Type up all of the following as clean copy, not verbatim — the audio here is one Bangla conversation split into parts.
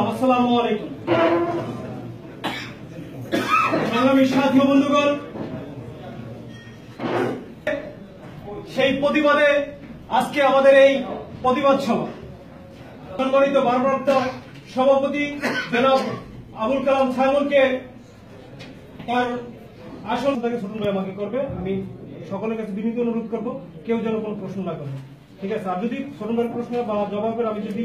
আসসালামু আলাইকুম সংগ্রামী সাথী ও বন্ধুগণ, সেই প্রতিবাদে আজকে আমাদের এই প্রতিবাদ সভা। সম্মানিত ভারপ্রাপ্ত সভাপতি জনাব আবুল কালাম সাইমনকে তার আসন থেকে ছোট ভাই আমাকে করবে। আমি সকলের কাছে বিনীত অনুরোধ করবো কেউ যেন কোনো প্রশ্ন না করে, ঠিক আছে? আর যদি ছোট ভাইয়ের প্রশ্ন বা জবাবের আমি যদি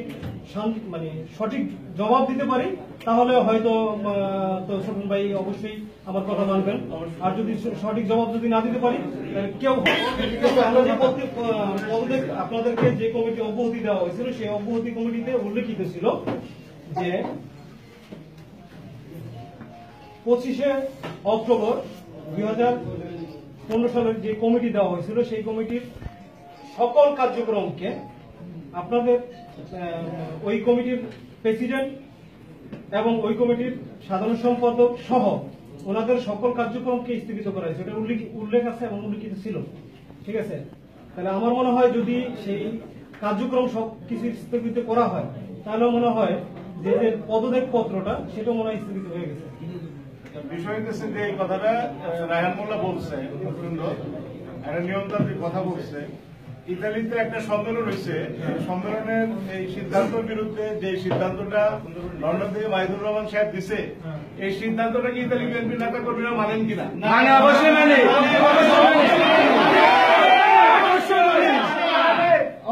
সঠিক জবাব দিতে পারি তাহলে হয়তো ছোট ভাই অবশ্যই আমার কথা মানবেন। আর যদি সঠিক জবাব যদি না দিতে পারি কেউ আপনাদেরকে যে কমিটি অব্যাহতি দেওয়া হয়েছিল সেই অব্যাহতি কমিটিতে উল্লেখিত ছিল যে 25শে অক্টোবর 2015 সালের যে কমিটি দেওয়া হয়েছিল সেই কমিটির সকল কার্যক্রমকে আপনাদের ওই কমিটির প্রেসিডেন্ট এবং ওই কমিটির সাধারণ সম্পাদক সহ ওনাদের সকল কার্যক্রমকে স্থগিত করা হয়েছে। এটা উল্লেখ আছে এবং উল্লেখিত ছিল, ঠিক আছে? তাহলে আমার মনে হয় যদি সেই কার্যক্রম সব কিছু স্থগিত করা হয় তাহলে মনে হয় যে পদত্যাগ পত্রটা সেটা মনে হয় স্থগিত হয়ে গেছে। বিষয় হচ্ছে যে এই কথাটা রায়হান মোল্লা বলছে, একটা নিয়মতান্ত্রিক কথা বলছে। ইতালিতে একটা সম্মেলন হয়েছে, সম্মেলনের এই সিদ্ধান্তের বিরুদ্ধে যে সিদ্ধান্তটা লন্ডন থেকে মাহিদুর রহমান সাহেব দিছে, এই সিদ্ধান্তটা কি ইতালি বিএনপি নেতা কর্মীরা মানেন কিনা? মানে অবশ্যই মানে,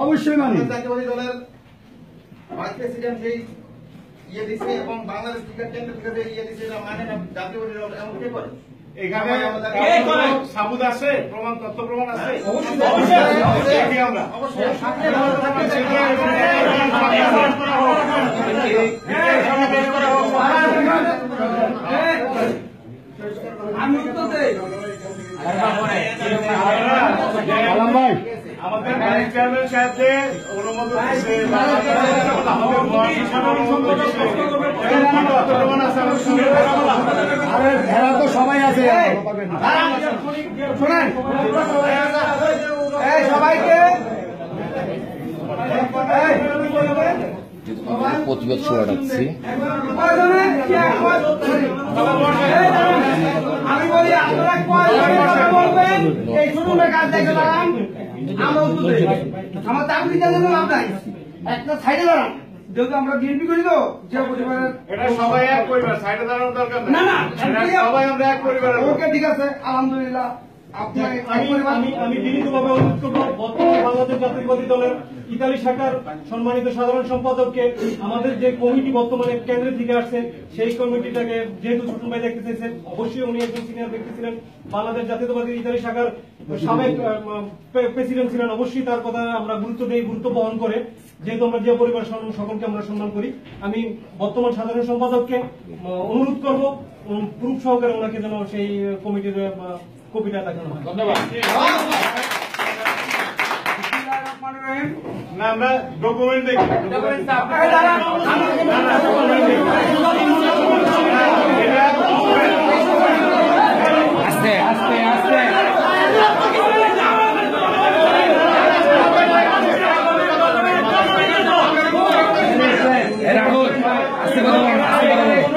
অবশ্যই মানে। জাতীয়বাদী দলের ভাইস প্রেসিডেন্ট সেই ইয়ে দিচ্ছে এবং বাংলাদেশ ক্রিকেট কেন্দ্র থেকে যে ইয়ে দিচ্ছে মানে না জাতীয়বাদী দল এমন কে করে? এখানে সাবুত আছে, প্রমাণ তথ্য প্রমাণ আছে। আমি উত্তর দেই আমাদের ভাইস চেয়ারম্যান সাহেব যে অনুমোদন দিচ্ছে, তো সবাই আছে, শোনেন সবাইকে প্রতিবাদ সভা ডাকছি। আমি বলি আপনারা কথা বলবেন, এই শুনুন কাজ দেখে দাঁড়ান, আমরা উত্তর দেই। আমার চাকরি জানেন লাভ নাই, একটা সাইডে দাঁড়ান। যেহেতু আমরা বিএনপি করি তো যে পরিবারের এটা সবাই এক পরিবার, সাইডে দাঁড়ানোর দরকার না না সবাই আমরা এক পরিবার। ওকে ঠিক আছে, আলহামদুলিল্লাহ। আমি বিনীতভাবে অনুরোধ করবো বর্তমান বাংলাদেশ জাতীয়তাবাদী দলের ইতালি শাখার সম্মানিত সাধারণ সম্পাদককে আমাদের যে কমিটি বর্তমানে কেন্দ্র থেকে আসছে সেই কমিটিটাকে যেহেতু ছোট ভাই দেখতে চাইছেন, অবশ্যই উনি একজন সিনিয়র ব্যক্তি ছিলেন, বাংলাদেশ জাতীয়তাবাদী ইতালি শাখার সাবেক প্রেসিডেন্ট ছিলেন, অবশ্যই তার কথা আমরা গুরুত্ব দিই, গুরুত্ব বহন করে, যেহেতু আমরা যে পরিবার সকলকে আমরা সম্মান করি। আমি বর্তমান সাধারণ সম্পাদককে অনুরোধ করবো প্রুফ সহকারে ওনাকে যেন সেই কমিটির কপিটা দেখানো হয়। ধন্যবাদ। না আমরা ডকুমেন্ট দেখি, আস্তে আস্তে আস্তে রাহুল আস্তে কথা বল, আস্তে কথা বল।